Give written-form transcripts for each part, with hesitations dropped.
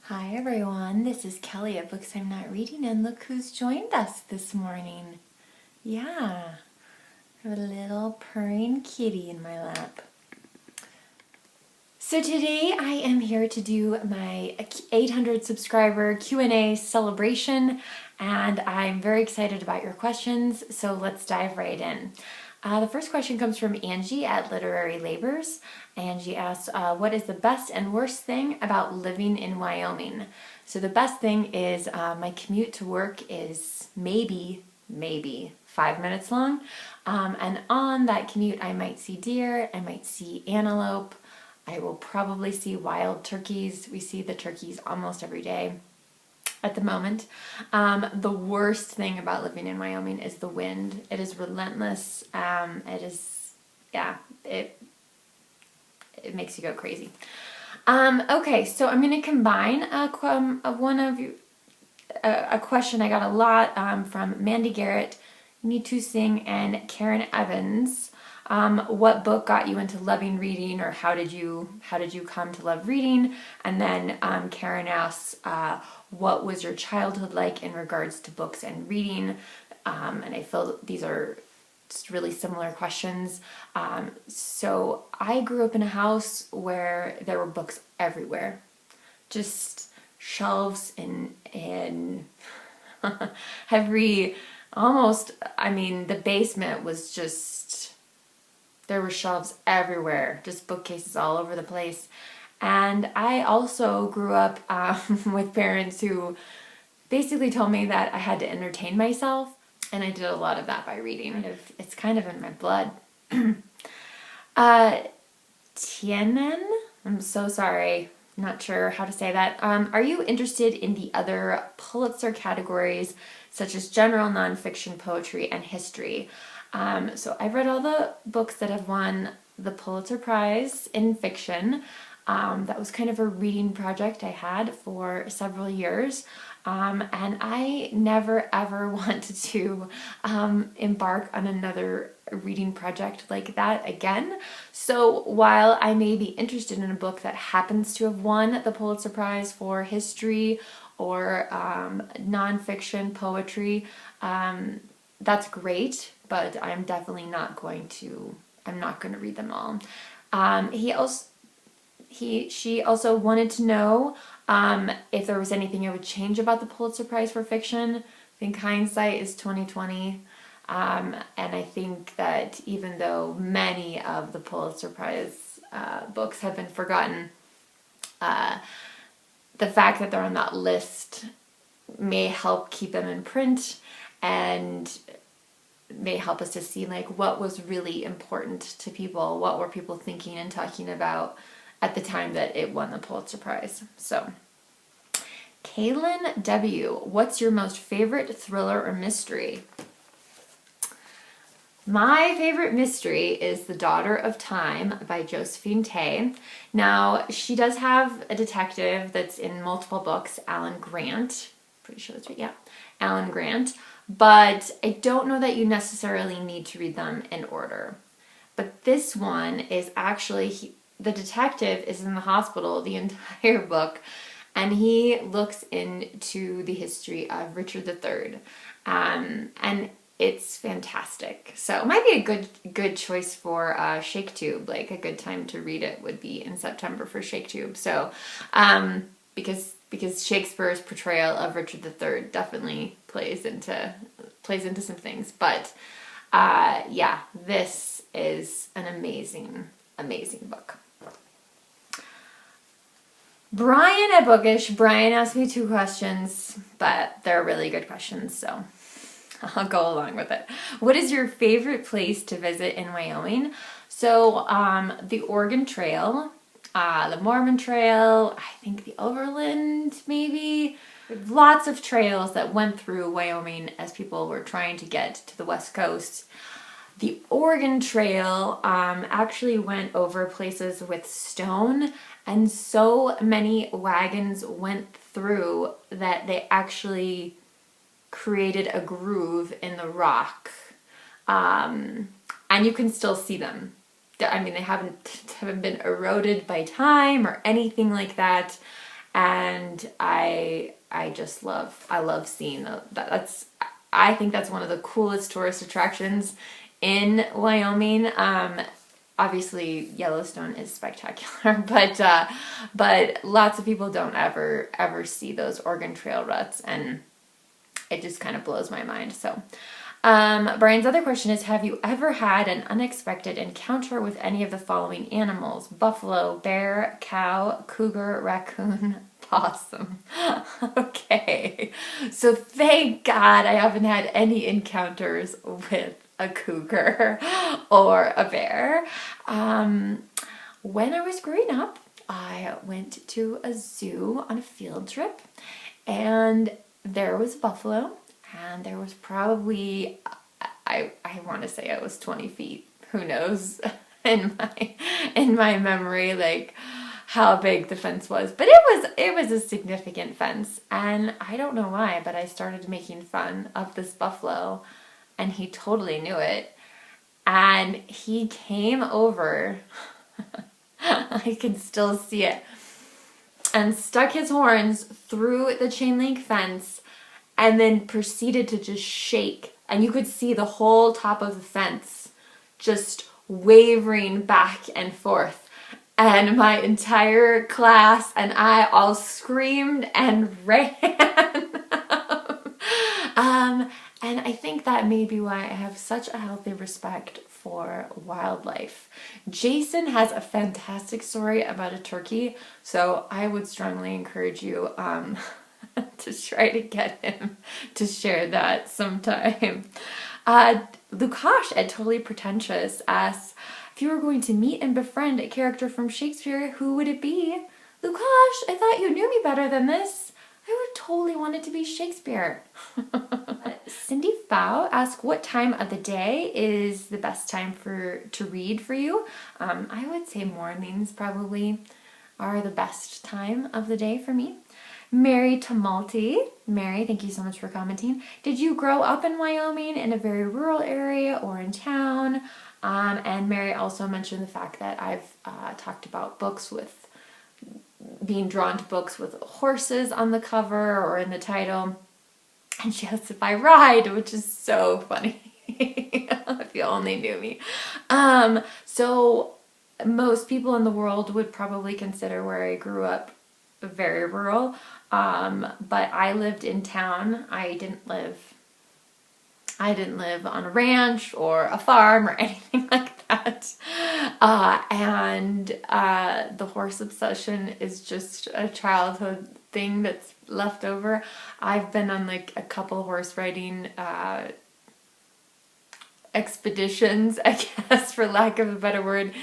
Hi everyone, this is Kelly at Books I'm Not Reading, and look who's joined us this morning. Yeah, I have a little purring kitty in my lap. So today I am here to do my 800 subscriber Q&A celebration, and I'm very excited about your questions, so let's dive right in. The first question comes from Angie at Literary Labors. Angie asks, what is the best and worst thing about living in Wyoming? So the best thing is my commute to work is maybe 5 minutes long. And on that commute, I might see deer, I might see antelope, I will probably see wild turkeys. We see the turkeys almost every day at the moment. The worst thing about living in Wyoming is the wind. It is relentless. It makes you go crazy. Okay, so I'm going to combine a question I got a lot from Mandy Garrett, Neetu Singh, and Karen Evans. What book got you into loving reading, or how did you come to love reading? And then Karen asks, what was your childhood like in regards to books and reading? And I feel these are just really similar questions. So I grew up in a house where there were books everywhere, just shelves in every, the basement was just, there were shelves everywhere, just bookcases all over the place. And I also grew up with parents who basically told me that I had to entertain myself, and I did a lot of that by reading. It's kind of in my blood. Tienen, I'm so sorry, not sure how to say that. Are you interested in the other Pulitzer categories, such as general nonfiction, poetry, and history? So I've read all the books that have won the Pulitzer Prize in fiction. That was kind of a reading project I had for several years. And I never ever wanted to embark on another reading project like that again. So while I may be interested in a book that happens to have won the Pulitzer Prize for history or nonfiction, poetry, that's great, but I'm definitely not going to read them all. She also wanted to know if there was anything I would change about the Pulitzer Prize for fiction. I think hindsight is 2020. And I think that even though many of the Pulitzer Prize books have been forgotten, the fact that they're on that list may help keep them in print and may help us to see like what was really important to people, what were people thinking and talking about at the time that it won the Pulitzer Prize. So, Kaylin W., what's your most favorite thriller or mystery? My favorite mystery is The Daughter of Time by Josephine Tey. Now, she does have a detective that's in multiple books, Alan Grant. Pretty sure that's right, yeah. Alan Grant. But I don't know that you necessarily need to read them in order. But this one is actually, the detective is in the hospital the entire book, and he looks into the history of Richard III. And it's fantastic. So it might be a good choice for ShakeTube. Like a good time to read it would be in September for ShakeTube. So because Shakespeare's portrayal of Richard III definitely plays into some things. But yeah, this is an amazing book. Brian at Bookish. Brian asked me 2 questions, but they're really good questions, so I'll go along with it. What is your favorite place to visit in Wyoming? So the Oregon Trail, the Mormon Trail, I think the Overland maybe. Lots of trails that went through Wyoming as people were trying to get to the West Coast. The Oregon Trail actually went over places with stone, and so many wagons went through that they actually created a groove in the rock. And you can still see them. I mean, they haven't been eroded by time or anything like that. And and I just love seeing that. I think that's one of the coolest tourist attractions in Wyoming. Obviously Yellowstone is spectacular, but lots of people don't ever see those Oregon Trail ruts, and it just kind of blows my mind. So Brian's other question is, have you ever had an unexpected encounter with any of the following animals? Buffalo, bear, cow, cougar, raccoon, possum. Okay, so thank God I haven't had any encounters with a cougar or a bear. When I was growing up, I went to a zoo on a field trip, and there was buffalo, and there was probably, I want to say it was 20 feet. Who knows in my memory, like how big the fence was, but it was a significant fence, and I don't know why, but I started making fun of this buffalo, and he totally knew it, and he came over. I can still see it, and stuck his horns through the chain link fence, and then proceeded to just shake, and you could see the whole top of the fence just wavering back and forth. And my entire class and I all screamed and ran. And I think that may be why I have such a healthy respect for wildlife. Jason has a fantastic story about a turkey, so I would strongly encourage you to try to get him to share that sometime. Lukash at Totally Pretentious asks, if you were going to meet and befriend a character from Shakespeare, who would it be? Lukash, I thought you knew me better than this. I would totally want it to be Shakespeare. Cindy Fau asks, what time of the day is the best time to read for you? I would say mornings probably are the best time of the day for me. Mary Tumulty. Mary, thank you so much for commenting. Did you grow up in Wyoming in a very rural area or in town? And Mary also mentioned the fact that I've talked about books with being drawn to books with horses on the cover or in the title. And she asked if I ride, which is so funny. If you only knew me. So most people in the world would probably consider where I grew up very rural. But I lived in town. I didn't live on a ranch or a farm or anything like that. And the horse obsession is just a childhood thing that's left over. I've been on like a couple horse riding expeditions, I guess, for lack of a better word,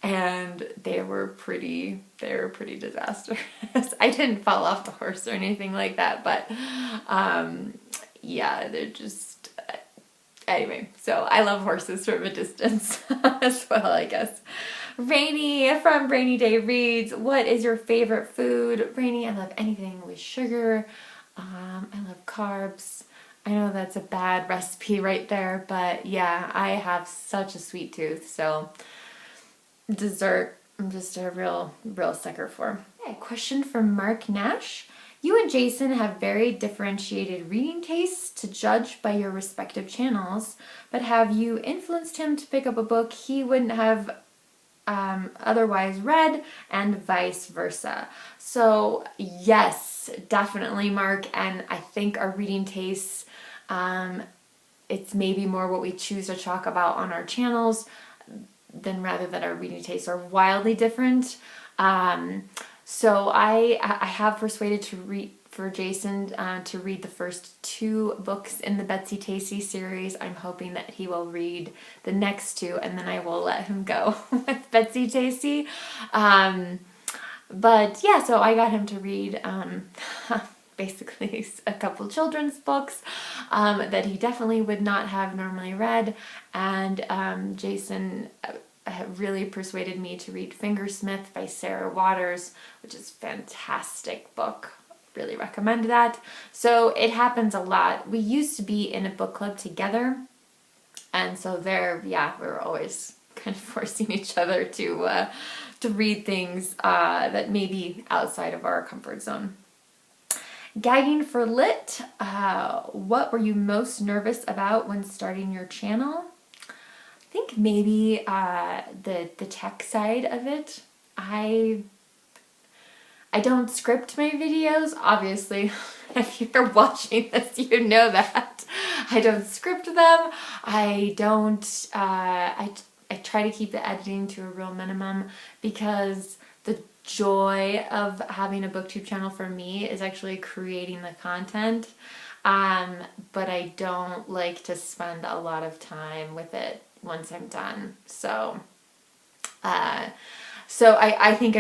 and they were pretty disastrous. I didn't fall off the horse or anything like that, but yeah, they're just anyway. So I love horses from a distance as well, I guess. Rainy from Rainy Day Reads, what is your favorite food? Rainy, I love anything with sugar. I love carbs. I know that's a bad recipe right there, but yeah, I have such a sweet tooth, so dessert, I'm just a real sucker for. Okay, question from Mark Nash. You and Jason have very differentiated reading tastes to judge by your respective channels, but have you influenced him to pick up a book he wouldn't have otherwise read, and vice versa? So yes, definitely, Mark, and I think our reading tastes, it's maybe more what we choose to talk about on our channels than rather that our reading tastes are wildly different. So I have persuaded Jason to read the first 2 books in the Betsy-Tacy series. I'm hoping that he will read the next 2, and then I will let him go with Betsy-Tacy. But yeah, so I got him to read basically a couple children's books that he definitely would not have normally read, and Jason really persuaded me to read Fingersmith by Sarah Waters, which is a fantastic book. Really recommend that. So it happens a lot. We used to be in a book club together, and so there, yeah, we were always kind of forcing each other to read things that may be outside of our comfort zone. Gagging for lit. What were you most nervous about when starting your channel? I think maybe the tech side of it. I don't script my videos, obviously. If you're watching this, you know that. I don't script them. I don't, I try to keep the editing to a real minimum because the joy of having a booktube channel for me is actually creating the content. But I don't like to spend a lot of time with it once I'm done. So I think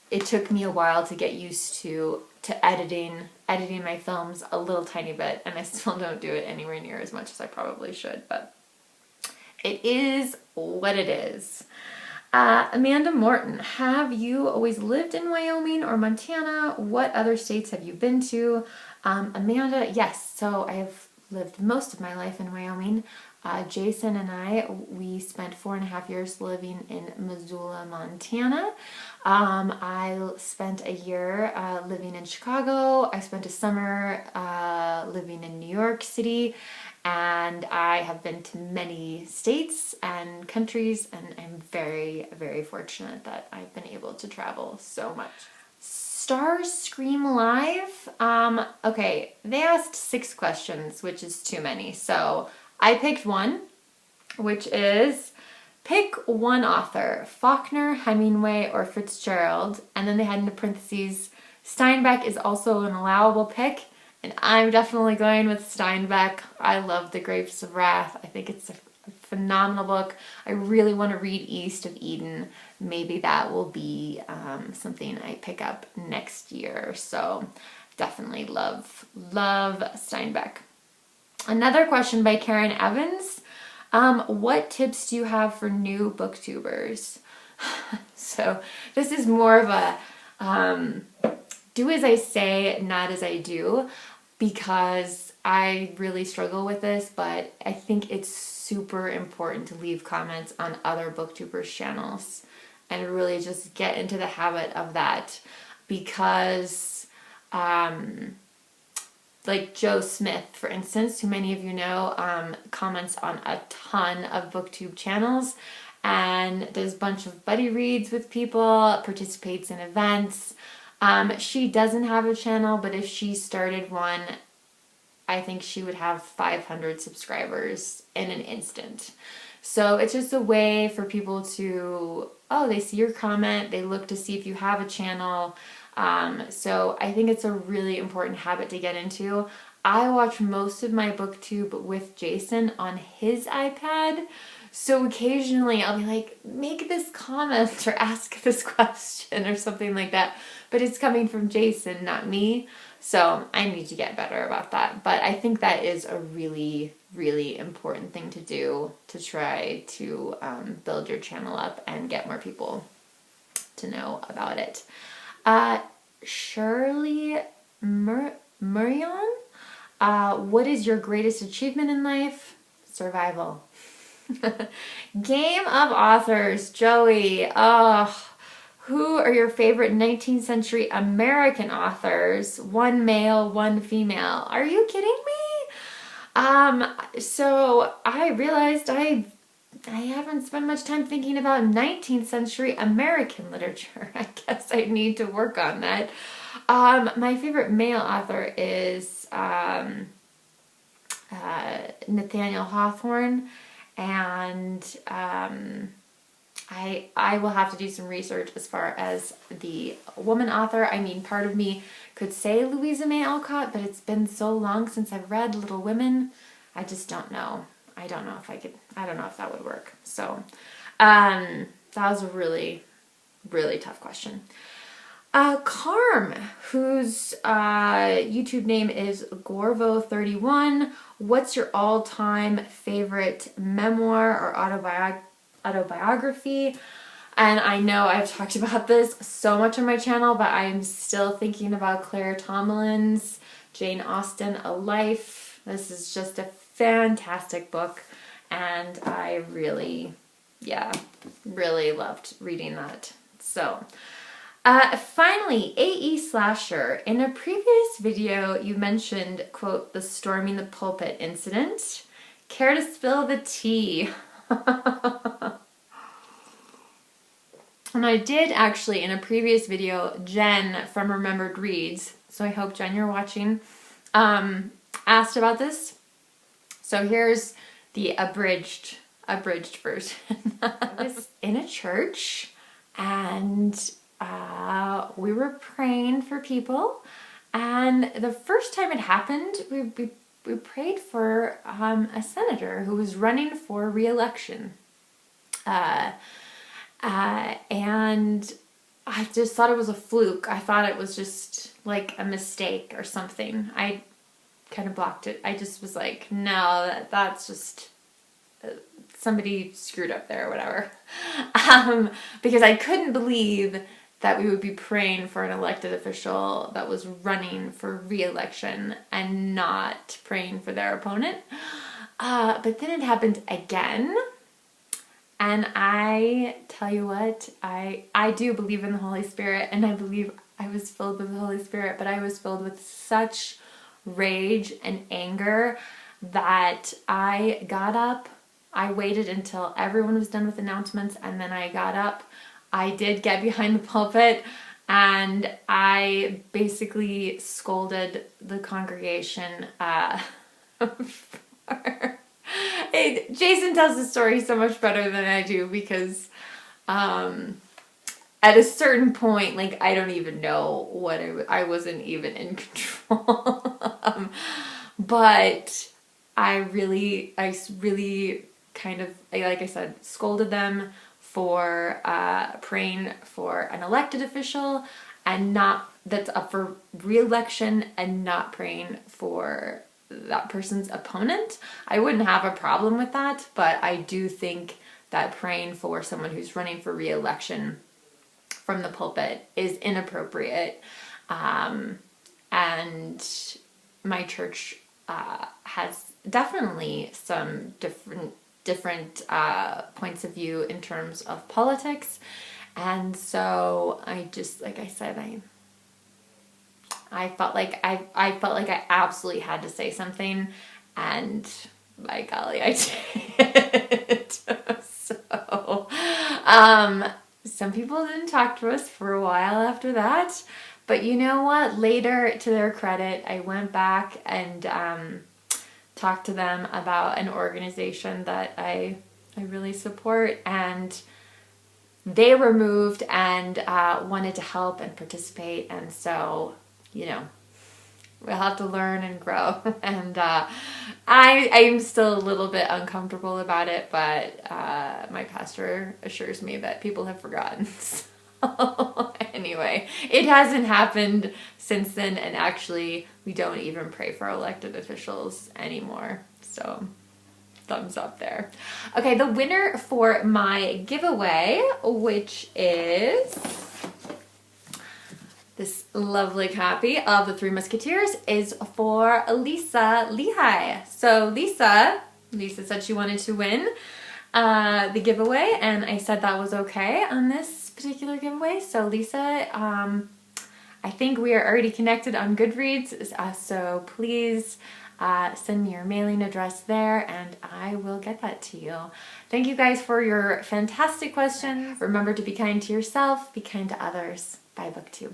it took me a while to get used to editing my films a little tiny bit, and I still don't do it anywhere near as much as I probably should, but it is what it is. Amanda Morton, have you always lived in Wyoming or Montana? What other states have you been to? Amanda, yes, so I have lived most of my life in Wyoming. Jason and we spent 4.5 years living in Missoula, Montana. I spent a year living in Chicago. I spent a summer living in New York City. And I have been to many states and countries, and I'm very, very fortunate that I've been able to travel so much. Stars Scream Live. Okay, they asked 6 questions, which is too many. So I picked one, which is pick one author, Faulkner, Hemingway, or Fitzgerald. And then they had in the parentheses, Steinbeck is also an allowable pick. And I'm definitely going with Steinbeck. I love The Grapes of Wrath. I think it's a phenomenal book. I really want to read East of Eden. Maybe that will be something I pick up next year. So definitely love Steinbeck. Another question by Karen Evans. What tips do you have for new booktubers? So this is more of a do as I say, not as I do, because I really struggle with this, but I think it's super important to leave comments on other booktubers' channels and really just get into the habit of that, because like Joe Smith, for instance, who many of you know, comments on a ton of booktube channels and does a bunch of buddy reads with people, participates in events. She doesn't have a channel, but if she started one, I think she would have 500 subscribers in an instant. So it's just a way for people to, they see your comment, they look to see if you have a channel. So I think it's a really important habit to get into. I watch most of my booktube with Jason on his iPad. So occasionally I'll be like, make this comment or ask this question or something like that. But it's coming from Jason, not me. So I need to get better about that. But I think that is a really, really important thing to do to try to build your channel up and get more people to know about it. Shirley Murion, what is your greatest achievement in life? Survival. Game of authors, Joey. Who are your favorite 19th century American authors? One male, one female. Are you kidding me? So I realized I haven't spent much time thinking about 19th century American literature. I guess I need to work on that. My favorite male author is Nathaniel Hawthorne, and I will have to do some research as far as the woman author. I mean, part of me could say Louisa May Alcott, but it's been so long since I've read Little Women. I just don't know. I don't know if that would work. So that was a really, really tough question. Carm, whose YouTube name is Gorvo31. What's your all-time favorite memoir or autobiography? And I know I've talked about this so much on my channel, but I'm still thinking about Claire Tomlin's Jane Austen, A Life. This is just a fantastic book, and I really loved reading that. So Finally, AE Slasher. In a previous video, you mentioned, quote, the storming the pulpit incident. Care to spill the tea? And I did actually, in a previous video, Jen from Remembered Reads, so I hope, Jen, you're watching, asked about this. So here's the abridged version. I was in a church, and we were praying for people, and the first time it happened, we prayed for a senator who was running for re-election. And I just thought it was a fluke. I thought it was just like a mistake or something. I kind of blocked it. I just was like, no, that's just somebody screwed up there or whatever. Because I couldn't believe that we would be praying for an elected official that was running for re-election and not praying for their opponent. But then it happened again. And I tell you what, I do believe in the Holy Spirit, and I believe I was filled with the Holy Spirit, but I was filled with such rage and anger that I got up. I waited until everyone was done with announcements, and then I got up. I did get behind the pulpit, and I basically scolded the congregation Hey, Jason tells the story so much better than I do, because at a certain point, like, I don't even know what I wasn't even in control. But I really kind of, like I said, scolded them for praying for an elected official and not that's up for re-election, and not praying for that person's opponent. I wouldn't have a problem with that, but I do think that praying for someone who's running for re-election from the pulpit is inappropriate. And my church has definitely some different points of view in terms of politics, and so I just, like I said, I felt like I absolutely had to say something, and by golly, I did. So, some people didn't talk to us for a while after that, but you know what? Later, to their credit, I went back and talked to them about an organization that I really support, and they were moved and wanted to help and participate, and so, you know, we'll have to learn and grow. And I'm still a little bit uncomfortable about it, but my pastor assures me that people have forgotten. So anyway, it hasn't happened since then, and actually we don't even pray for elected officials anymore. So thumbs up there. Okay, the winner for my giveaway, which is this lovely copy of The Three Musketeers, is for Lisa Lehigh. So Lisa said she wanted to win the giveaway, and I said that was okay on this particular giveaway. So Lisa, I think we are already connected on Goodreads, so please send me your mailing address there, and I will get that to you. Thank you guys for your fantastic questions. Remember to be kind to yourself, be kind to others. Bye, BookTube.